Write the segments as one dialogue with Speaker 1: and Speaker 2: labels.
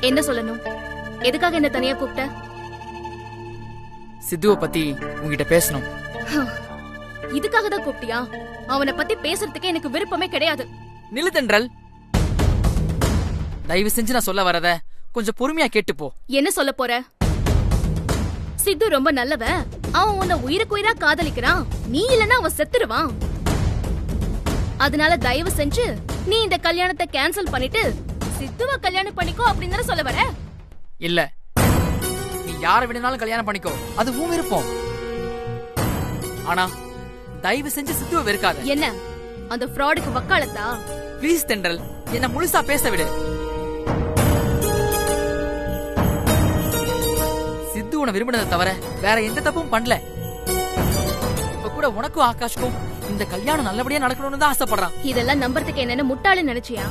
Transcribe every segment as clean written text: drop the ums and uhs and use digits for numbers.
Speaker 1: என்ன சொல்லணும்? எதுக்காக என்ன தனியா கூப்பிட்ட?
Speaker 2: சித்துவ பத்தி உங்ககிட்ட பேசணும்.
Speaker 1: இதுக்காக தான் கூப்பிட்டியா? அவனை பத்தி பேசுறதுக்கே எனக்கு விருப்பமே கிடையாது.
Speaker 2: நில்லு தென்றல், தயவு செஞ்சு நான் சொல்ல வரத கொஞ்சம் பொறுமையா கேட்டு போ.
Speaker 1: என்ன சொல்ல போற? சித்து ரொம்ப நல்லவன். அவன் உன்னை உயிருக்கு உயிரா காதலிக்கிறான். நீ இல்லனா அவன் செத்துருவான். அதனால தயவு செஞ்சு நீ இந்த கல்யாணத்தை கேன்சல் பண்ணிட்டு சித்துவ கல்யாணம் பண்ணிக்கோ அப்படின்னு சொல்ல வர?
Speaker 2: இல்ல, நீ யார வேணும்னாலும் கல்யாணம் பண்ணிக்கோ, அது உன் விருப்பம். ஆனா தயவு செஞ்சு சித்துவ வெறுக்காத.
Speaker 1: என்ன அந்த ஃப்ராடுக்கு வக்காலத்தா?
Speaker 2: ப்ளீஸ் தென்றல், என்ன முழுசா பேச விடு. சித்து உன விரும்பினதை தவிர வேற எந்த தப்பும் பண்ணல. இப்ப கூட உனக்கும் ஆகாஷ்க்கும் இந்த கல்யாணம் நல்லபடியா நடக்கணும்னு தான் ஆசைப்படுறான்.
Speaker 1: இதெல்லாம் நம்புறதுக்கு என்னன்னு முட்டாளு நினைச்சியா?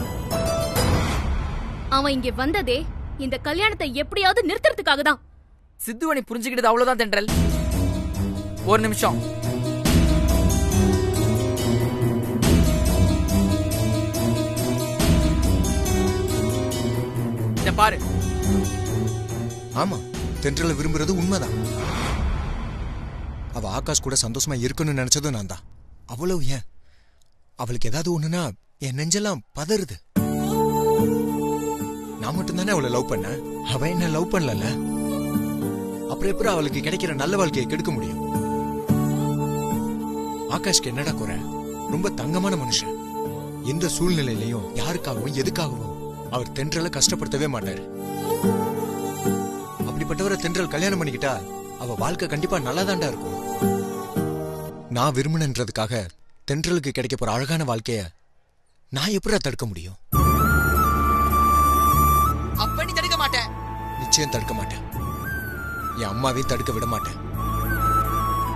Speaker 1: அவன் இங்க வந்ததே இந்த கல்யாணத்தை எப்படியாவது நிறுத்துறதுக்காக தான்.
Speaker 2: சித்துவனை புரிஞ்சுக்கிட்டது அவ்வளவுதான் தென்றல். ஒரு நிமிஷம். இத பாரு.
Speaker 3: ஆமா, தென்றலை விரும்புறது உண்மைதான். அவ ஆகாஷ் கூட சந்தோஷமா இருக்கணும்னு நினைச்சதும் நான் தான். அவ்வளவு ஏன், அவளுக்கு ஏதாவது ஒண்ணுனா என் நெஞ்செல்லாம் பதறுது. நான் மட்டும் தானே அவளை லவ் பண்ண, அவ என்ன லவ் பண்ணல. அப்புறம் எப்படி அவளுக்கு கிடைக்கிற நல்ல வாழ்க்கையை கெடுக்க முடியும்? ஆகாஷ்க்கு என்னடா குறை? ரொம்ப தங்கமான மனுஷன். எந்த சூழ்நிலையிலையும் யாருக்காகவும் எதுக்காகவும் அவர் தென்றலை கஷ்டப்படுத்தவே மாட்டாரு. அப்படிப்பட்டவரை தென்றல் கல்யாணம் பண்ணிக்கிட்டா அவ வாழ்க்கை கண்டிப்பா நல்லாதான்டா இருக்கும். நான் விரும்பினன்றதுக்காக தென்றலுக்கு கிடைக்க போற அழகான வாழ்க்கைய நான் எப்படி தடுக்க முடியும்?
Speaker 2: அப்ப நீ தடுக்க மாட்டேன்.
Speaker 3: நிச்சயம் தடுக்க மாட்டேன். என் அம்மாவையும் தடுக்க விட மாட்டேன்.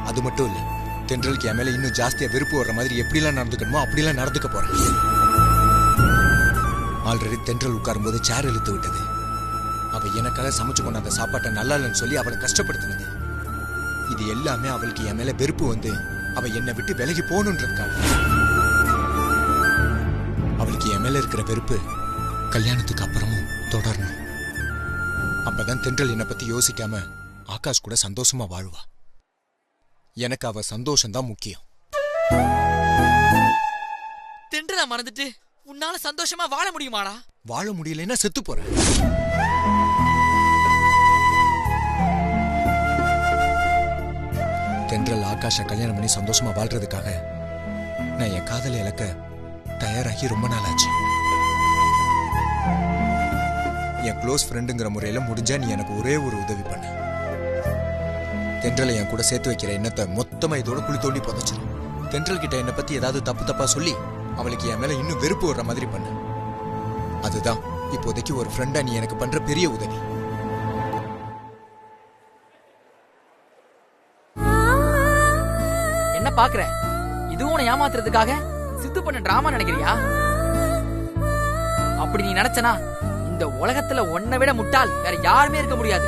Speaker 3: அது மட்டும் இல்ல, தென்றலுக்கு என் மேல இன்னும் ஜாஸ்தியா வெறுப்பு வர்ற மாதிரி எப்படிலாம் நடந்துக்கணுமோ அப்படிலாம் நடந்துக்க போறேன். ஆல்ரெடி தென்றல் உட்காரும் போது சேர் இழுத்து விட்டது. அவ எனக்காக சமைச்சு கொண்ட அந்த சாப்பாட்டை நல்லா இல்லைன்னு சொல்லி அவளை கஷ்டப்படுத்தினது. இது எல்லாமே அவளுக்கு என் மேல வெறுப்பு வந்து அவ என்னை விட்டு விலகி போகணுன்றதுக்காக. அவளுக்கு என் மேல இருக்கிற வெறுப்பு கல்யாணத்துக்கு அப்புறமும் தொடரணும். அப்பதான் தென்றல் என்னை பத்தி யோசிக்காம ஆகாஷ் கூட சந்தோஷமா வாழுவா. எனக்கு அவ சந்தோஷம்தான் முக்கியம்.
Speaker 2: தென்றலை மறந்துட்டு உன்னால சந்தோஷமா வாழ முடியுமாடா?
Speaker 3: வாழ முடியலன்னா செத்து போறேன். தென்றல் ஆகாஷ கல்யாணம் பண்ணி சந்தோஷமா வாழ்றதுக்காக நான் என் காதலை இழக்க தயாராகி ரொம்ப நாள் ஆச்சு. என் க்ளோஸ் ஃப்ரெண்டுங்கிற முறையில முடிஞ்சா நீ எனக்கு ஒரே ஒரு உதவி பண்ண. தென்றலை என் கூட சேர்த்து வைக்கிற எண்ணத்தை மொத்தமா இதோட குழி தோண்டி புதைச்சிரு. தென்றல் கிட்ட என்னை பத்தி ஏதாவது தப்பு தப்பா சொல்லி அவளுக்கு என் மேல இன்னும் வெறுப்பு வர்ற மாதிரி பண்ண. அதுதான் இப்போதைக்கு ஒரு ஃப்ரெண்டா நீ எனக்கு பண்ற பெரிய உதவி.
Speaker 2: என்ன பாக்குற? இதுவும் உன்னை ஏமாத்துறதுக்காக சித்து பண்ண டிராமா நினைக்கிறியா? அப்படி நீ நினைச்சனா இந்த உலகத்துல உன்னை விட முட்டாள் வேற யாருமே இருக்க முடியாது.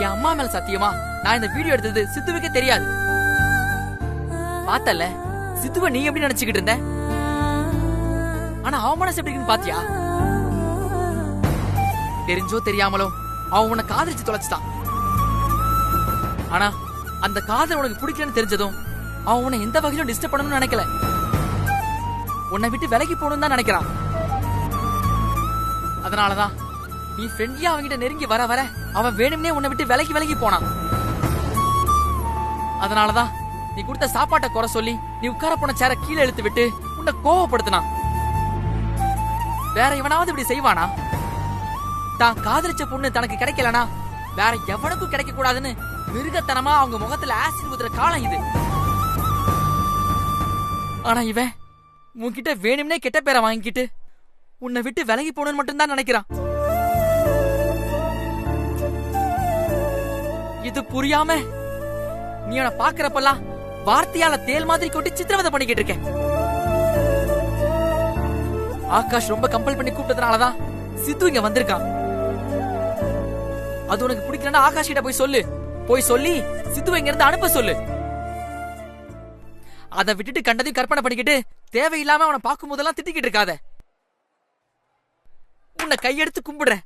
Speaker 2: என் அம்மா மேல சத்தியமா நான் இந்த வீடியோ எடுத்தது சித்துவுக்கே தெரியாது. பார்த்தல சித்துவ நீ எப்படி நினைச்சுக்கிட்டு இருந்த? ஆனா அவன் மனசு எப்படி இருக்குன்னு பாத்தியா? தெரிஞ்சோ தெரியாமலோ அவன் உன்னை காதலிச்சு தொலைச்சிட்டான். ஆனா அந்த காதல் உனக்கு பிடிக்கலன்னு தெரிஞ்சதும் அவன் உன்னை எந்த வகையிலும் டிஸ்டர்ப் பண்ணணும்னு நினைக்கல. உன்னை விட்டு விலகி போகணும்னு தான் நினைக்கிறான். அதனாலதான் நீ ஃப்ரெண்ட்லியா அவன்கிட்ட நெருங்கி வர வர அவன் வேணும்னே உன்னை விட்டு விலகி விலகி போனான். அதனாலதான் நீ கொடுத்த சாப்பாட்டை குறை சொல்லி நீ உட்கார போன சேர கீழே இழுத்து விட்டு உன்னை கோவப்படுத்தினான். வேற எவனாவது இப்படி செய்வானா? தான் காதலிச்ச பொண்ணு தனக்கு கிடைக்கலனா வேற எவனுக்கும் கிடைக்க கூடாதுன்னு மிருகத்தனமா அவங்க முகத்துல ஆசிட் ஊத்துற காலம் இது. ஆனா இவன் உன்கிட்ட வேணும்னே கெட்ட பேரை வாங்கிக்கிட்டு உன்னை விட்டு விலகி போகணும்னு மட்டும்தான் நினைக்கிறான். இது புரியாம நீ அவனை பாக்குறப்பெல்லாம் வார்த்தையால தேல் மாதிரி கொட்டி சித்திரவதை பண்ணிக்கிட்டு இருக்க. ஆகாஷ் ரொம்ப கம்பல் பண்ணி கூப்பிட்டதுனாலதான் சித்து இங்க வந்திருக்கான். அது உனக்கு பிடிக்கலன்னா ஆகாஷ் கிட்ட போய் சொல்லு. போய் சொல்லி சித்துவை இங்க இருந்து அனுப்ப சொல்லு. அதை விட்டுட்டு கண்டதையும் கற்பனை பண்ணிக்கிட்டு தேவையில்லாம அவனை பார்க்கும் போதெல்லாம் திட்டிக்கிட்டு இருக்காத. உன்னை கையெடுத்து கும்பிடுறேன்.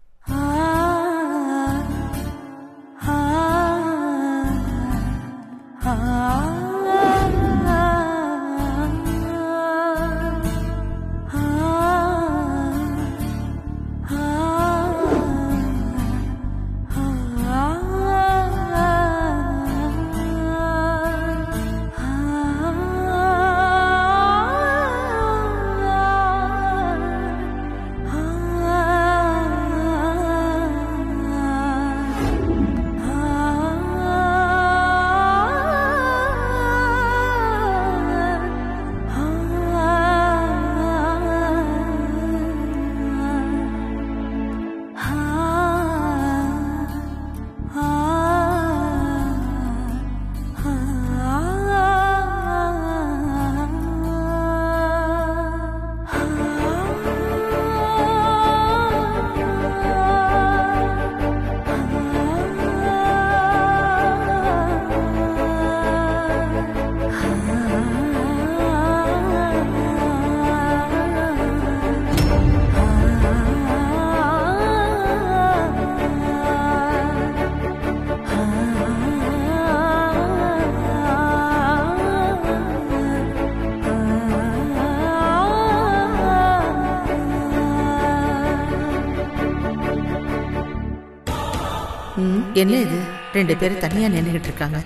Speaker 4: என்ன இது, 2 பேரும் தனியா நின்னுகிட்டு இருக்காங்க.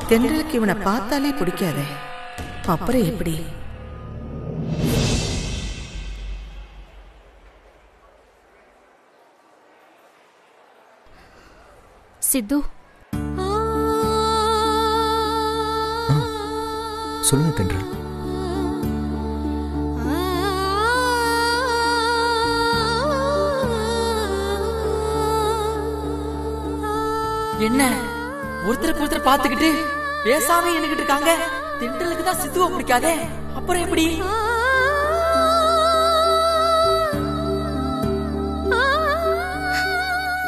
Speaker 4: தென்றலுக்கு இவனை பார்த்தாலே பிடிக்காதே, அப்புறம் எப்படி?
Speaker 1: சித்து,
Speaker 3: சொல்லுங்க தென்றல்.
Speaker 2: என்ன ஒருத்தருக்கு ஒருத்தர் பாத்துக்கிட்டு பேசாம நின்னுகிட்டு இருக்காங்க? தென்றலுக்கு தான் சித்துவ பிடிக்காதே, அப்புறம் எப்படி?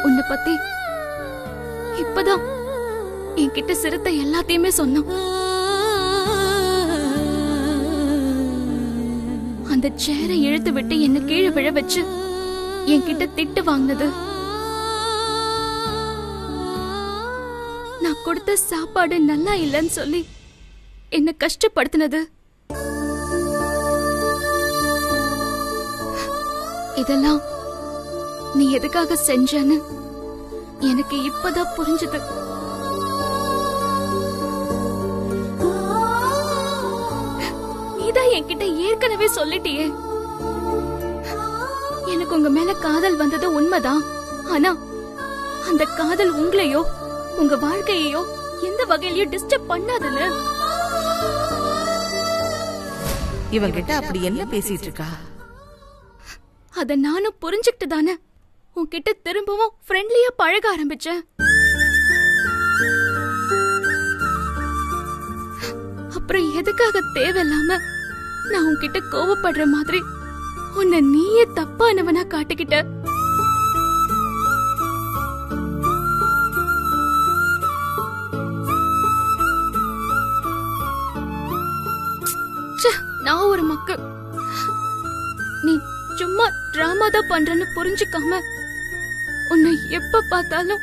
Speaker 1: உன்னை பத்தி இப்பதான் என்கிட்ட சிறுத்தை எல்லாத்தையுமே சொன்னான். அந்த சேரை இழுத்து விட்டு என்ன கீழே விழ வச்சு என்கிட்ட திட்டு வாங்கினது, நான் கொடுத்த சாப்பாடு நல்லா இல்லைன்னு சொல்லி என்ன கஷ்டப்படுத்தினது, இதெல்லாம் நீ எதுக்காக செஞ்சன்னு எனக்கு இப்பதான் புரிஞ்சுது. நீதான் என்கிட்ட ஏற்கனவே சொல்லிட்டியே, எனக்கு உங்க மேல காதல் வந்தது உண்மைதான். ஆனா அந்த காதல் உங்களையோ உங்க வாழ்க்கையோ எந்த வகையிலயும் டிஸ்டர்ப் பண்ணாதுன்னு.
Speaker 4: இவங்கிட்ட அப்படி என்ன பேசிட்டு இருக்கா?
Speaker 1: அத நானும் புரிஞ்சுக்கிட்டு தானே உன்கிட்ட திரும்பவும் ஃப்ரெண்ட்லியா பழக ஆரம்பிச்சேன். அப்புறம் எதுக்காக தேவையில்லாம நான் உன்கிட்ட கோவப்படுற மாதிரி உன்னை நீயே தப்பானவனா காட்டிக்கிட்ட. நான் ஒரு மக்கு, நீ சும்மா டிராமா தான் பண்றன்னு புரிஞ்சுக்காம உன்னை எப்ப பார்த்தாலும்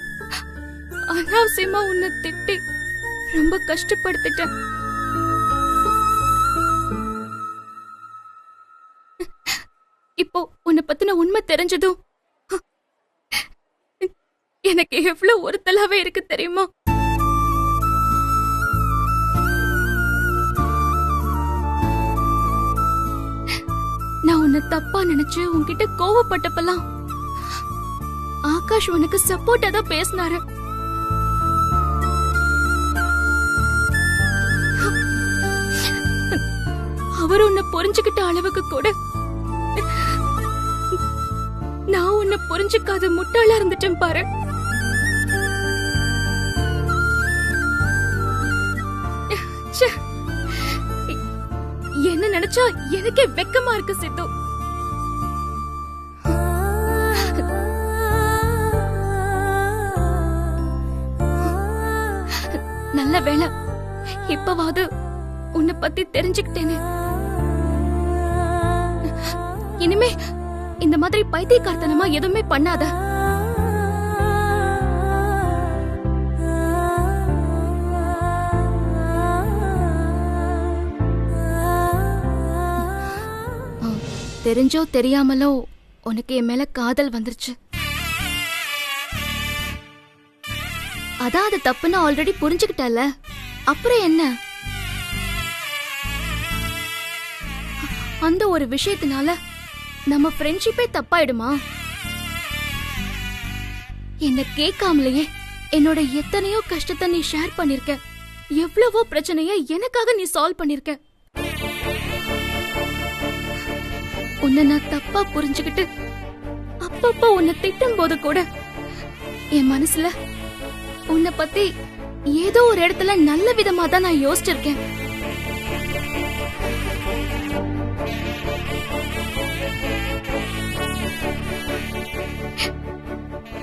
Speaker 1: அனாவசியமா உன்னை திட்டி ரொம்ப கஷ்டப்படுத்திட்டேன். இப்போ உன்னை பத்தின உண்மை தெரிஞ்சதும் எனக்கு எவ்வளவு ஒருத்தலாவே இருக்கு தெரியுமா? நான் உன்னை தப்பா நினைச்சு உன்கிட்ட கோவப்பட்டப்பெல்லாம் ஆகாஷ் உனக்கு சப்போர்ட்டா தான் பேசினாரு. அவர் உன்னை புரிஞ்சுக்கிட்ட அளவுக்கு கூட நான் உன்னை புரிஞ்சுக்காத முட்டாளா இருந்துட்டேன் பாரு. என்ன நினைச்சா எனக்கே வெக்கமா இருக்கு சித்து. நல்ல வேளை இப்பவாது உன்னை பத்தி தெரிஞ்சுக்கிட்டேனே. இனிமே இந்த மாதிரி பைத்தியக்காரத்தனமா எதுவுமே பண்ணாத. தெரிஞ்சோ தெரியாமலோ உனக்கு என் மேல காதல் வந்துருச்சு. அதான் அது தப்புன்னு ஆல்ரெடி புரிஞ்சுக்கிட்டல, அப்புறம் என்ன? அந்த ஒரு விஷயத்தினால நம்ம ஃப்ரெண்ட்ஷிப்பே தப்பாயிடுமா? என்ன கேட்காமலேயே என்னோட எத்தனையோ கஷ்டத்தை நீ ஷேர் பண்ணிருக்க, எவ்வளவோ பிரச்சனைய எனக்காக நீ சால்வ் பண்ணிருக்க. உன்னை நான் தப்பா புரிஞ்சுக்கிட்டு அப்பப்ப உன்னை திட்டும் போது கூட என் மனசுல உன்னை பத்தி ஏதோ ஒரு இடத்துல நல்ல விதமா தான் நான் யோசிச்சிருக்கேன்.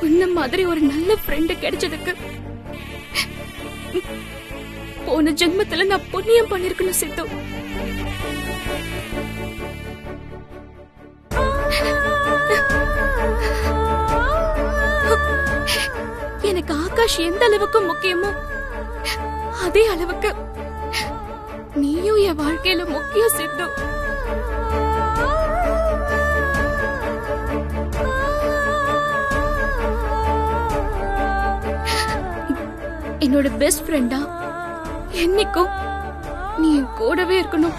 Speaker 1: உன்ன மாதிரி ஒரு நல்ல ஃப்ரெண்ட் கிடைச்சதுக்கு போன ஜென்மத்துல நான் புண்ணியம் பண்ணிருக்கணும் சித்து. எனக்கு ஆகாஷ் எந்த அளவுக்கு முக்கியமோ அதே அளவுக்கு நீயும் என் வாழ்க்கையில முக்கியம் சித்து. என்னோட பெஸ்ட் ஃப்ரெண்டா என்னைக்கும் நீ என் கூடவே இருக்கணும்.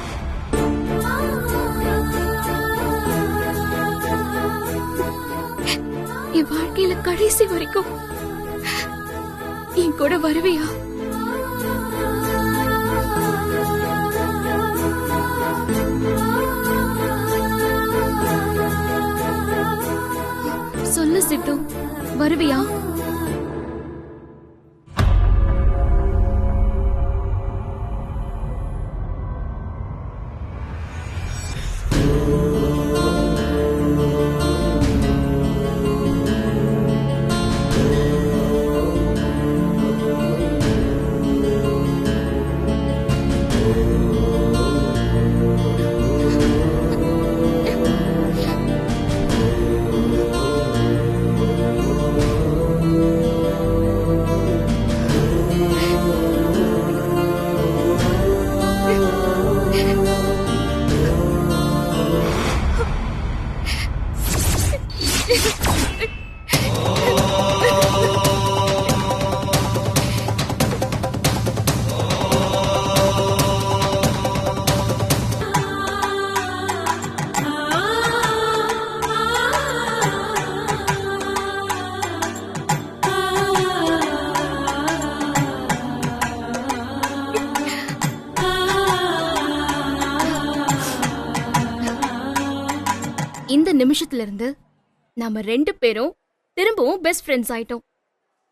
Speaker 1: என் வாழ்க்கையில கடைசி வரைக்கும் என் கூட வருவியா? சொல்லு சித்து, வருவியா? இந்த நிமிஷத்துல இருந்து நாம 2 பேரும் திரும்பவும் பெஸ்ட் ஃப்ரெண்ட்ஸ் ஆயிட்டோம்.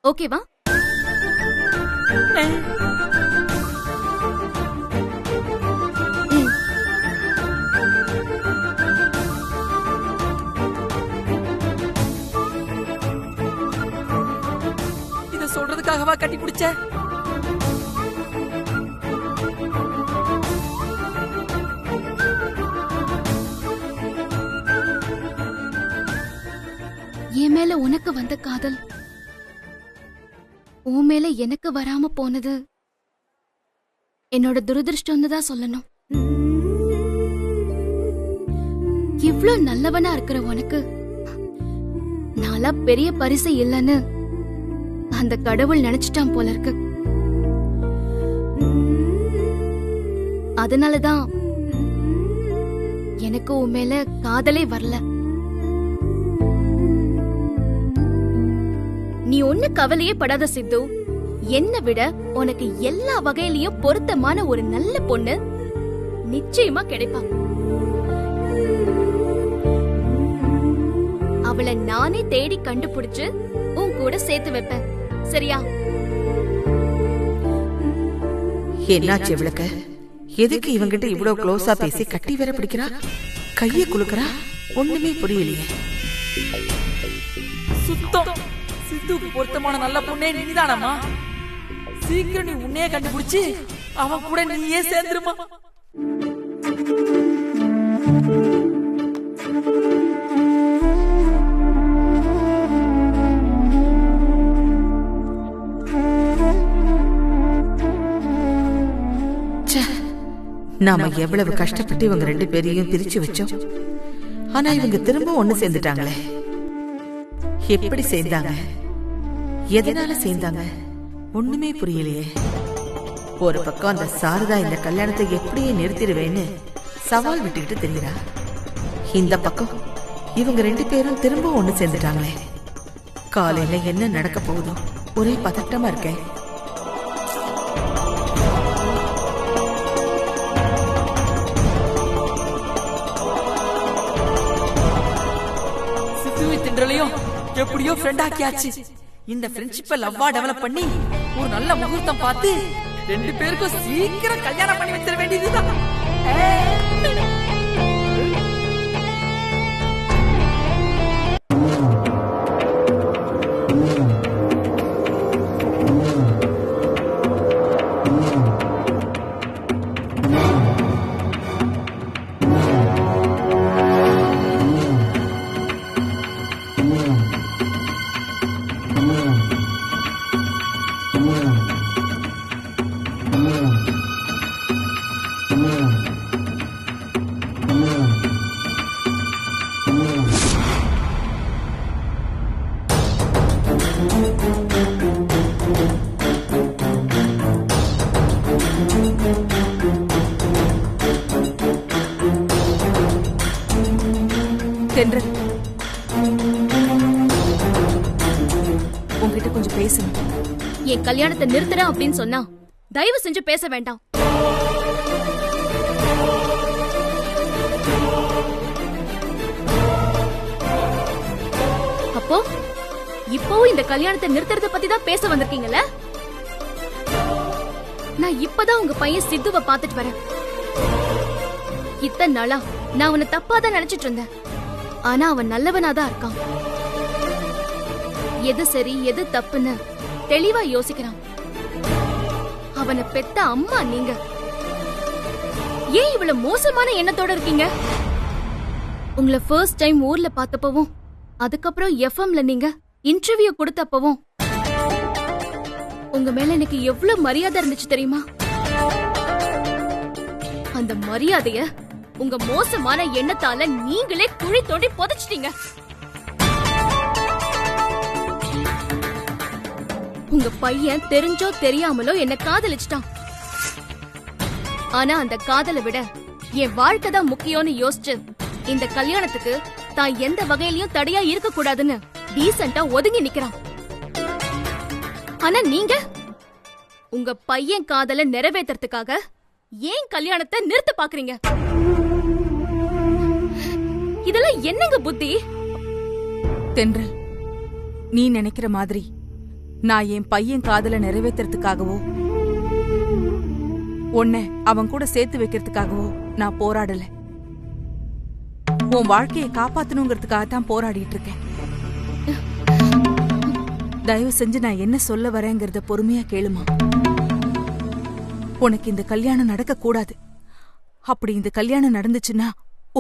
Speaker 1: ஓகேவா?
Speaker 2: இத சொல்றதுக்காகவா கட்டி பிடிச்ச?
Speaker 1: என் மேல உனக்கு வந்த காதல் உன் மேல எனக்கு வராம போனது என்னோட துரதிருஷ்டம்னு தான் சொல்லணும். இவ்ளோ நல்லவனா இருக்கிற உனக்கு நாளா பெரிய பரிசு இல்லைன்னு அந்த கடவுள் நினைச்சிட்டான் போல இருக்கு. அதனாலதான் எனக்கு உன் மேல காதலே வரல. நீ ஒண்ணு கவலையே படாத சித்து, என்னை விட உனக்கு எல்லா வகையிலயும் பொருத்தமான ஒரு நல்ல பொண்ணு நிச்சயமா கிடைப்பா. அவளை நானே தேடி கண்டுபிடிச்சு உன் கூட சேர்த்து வைப்பேன். சரியா?
Speaker 4: என்னாச்சு இவளுக்கு? எதுக்கு இவங்கிட்ட இவ்வளவு க்ளோஸா பேசி கட்டி வேற பிடிக்கிறா? கைய குலுக்குறா? ஒண்ணுமே புரியலையே.
Speaker 2: சுத்தம் சித்துக்கு பொருத்தமான நல்ல பொண்ணே நீதானம்மா. சீக்கிரம் நீ உன்னையே கண்டுபிடிச்சு அவன் கூட நீயே சேர்ந்துருமா.
Speaker 4: நாம எவ்வளவு கஷ்டப்பட்டு இவங்க 2 பேரையும் பிரிச்சு வச்சோம். ஆனா இவங்க திரும்ப ஒண்ணு சேர்ந்துட்டாங்களே. எப்படி சேர்ந்தாங்க, எதனால சேர்ந்தாங்க, ஒண்ணுமே புரியலையே. ஒரு பக்கம் அந்த சாரதா இந்த கல்யாணத்தை எப்படியே நிறுத்திடுவேன்னு சவால் விட்டுக்கிட்டு தெரியுறா. இந்த பக்கம் இவங்க 2 பேரும் திரும்ப ஒண்ணு சேர்ந்துட்டாங்களே. காலையில என்ன நடக்க போகுதோ, ஒரே பதட்டமா இருக்கேன்.
Speaker 2: தென்றலையும் எப்படியோ ஃப்ரெண்ட் ஆக்கியாச்சு. இந்த ஃப்ரெண்ட்ஷிப்பை லவ்வா டெவலப் பண்ணி ஒரு நல்ல முகூர்த்தம் பார்த்து 2 பேருக்கும் சீக்கிரம் கல்யாணம் பண்ணி வச்சிட வேண்டியதுதான்.
Speaker 5: தென்றல், உன்கிட்ட கொஞ்சம் பேசணும்.
Speaker 1: என் கல்யாணத்தை நிறுத்துறேன் அப்படின்னு சொன்னா தயவு செஞ்சு பேச வேண்டாம். அப்போ இப்பவும் இந்த கல்யாணத்தை நிறுத்துறத பத்தி தான் பேச வந்திருக்கீங்கல்ல? நான் இப்பதான் உங்க பையன் சித்துவை பாத்துட்டு வரேன். இத்தனை நாளா நான் அவனை தப்பாதான் நினைச்சிட்டு இருந்தேன். ஆனா அவன் நல்லவனாதான் இருக்கான். எது சரி எது தப்புன்னு தெளிவா யோசிக்கிறான். அவனை பெத்த அம்மா நீங்க. ஏன் இவ்வளவு மோசமான எண்ணத்தோட இருக்கீங்க? உங்களை ஃபர்ஸ்ட் டைம் ஊர்ல பார்த்தப்பவும், அதுக்கப்புறம் எஃப்எம்ல நீங்க இன்டர்வியூ கொடுத்தப்பவும் உங்க மேல எனக்கு எவ்வளவு மரியாதை இருந்துச்சு தெரியுமா? அந்த மரியாதைய உங்க மோசமான எண்ணத்தால நீங்களே குழி தோண்டி புதைச்சிட்டீங்க. உங்க பையன் தெரிஞ்சோ தெரியாமலோ என்ன காதலிச்சிட்டான். ஆனா அந்த காதலை விட என் வாழ்க்கை தான் முக்கியம்னு யோசிச்சு இந்த கல்யாணத்துக்கு தான் எந்த வகையிலயும் தடையா இருக்க கூடாதுன்னு டீசென்ட்டா ஒதுங்கி நிக்கிறான். ஆனா நீங்க உங்க பையன் காதலை நிறைவேற்றறதுக்காக ஏன் கல்யாணத்தை நிறுத்த பாக்குறீங்க? இதெல்லாம் என்னங்க புத்தி?
Speaker 5: தென்றல், நீ நினைக்கிற மாதிரி நான் என் பையன் காதலை நிறைவேற்றுறதுக்காகவோ உன்னை அவன் கூட சேர்த்து வைக்கிறதுக்காகவோ நான் போராடல. உன் வாழ்க்கையை காப்பாத்தணுங்கிறதுக்காக தான் போராடிட்டு இருக்கேன். தயவு செஞ்சு நான் என்ன சொல்ல வரேங்கிறத பொறுமையா கேளுமா. உனக்கு இந்த கல்யாணம் நடக்க கூடாது. அப்படி இந்த கல்யாணம் நடந்துச்சுன்னா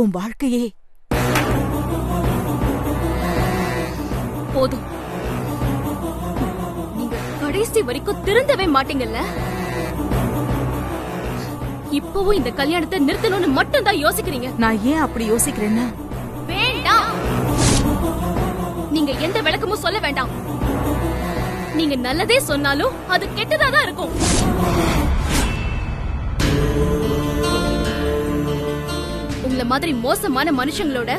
Speaker 5: உன் வாழ்க்கையே
Speaker 1: போதும். நீங்க கடைசி வரைக்கும் திருந்தவே மாட்டீங்கல்ல? இப்பவும் இந்த கல்யாணத்தை நிறுத்தணும்னு மட்டும் தான் யோசிக்கிறீங்க.
Speaker 5: நான் ஏன் அப்படி யோசிக்கிறேன்னா,
Speaker 1: வேண்டாம், நீங்க எந்த விளக்கமும் சொல்ல வேண்டாம். நீங்க நல்லதே சொன்னாலும் அது கெட்டதா தான் இருக்கும். உங்கள மாதிரி மோசமான மனுஷங்களோட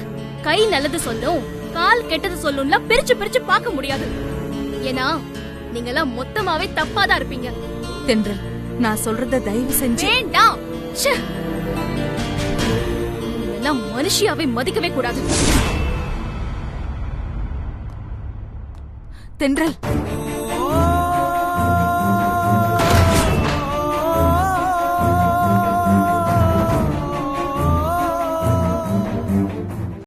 Speaker 1: கை நல்லது சொல்லும், கால் கெட்டது சொல்லும்ல பிரிச்சு பிரிச்சு பார்க்க முடியாது. ஏன்னா நீங்க எல்லாம் மொத்தமாவே தப்பாதான் இருப்பீங்க.
Speaker 5: தென்றல், நான் சொல்றத தயவு செஞ்சு
Speaker 1: வேண்டாம். எல்லாம் மனுஷியாவே மதிக்கவே கூடாது.
Speaker 5: தென்றல்,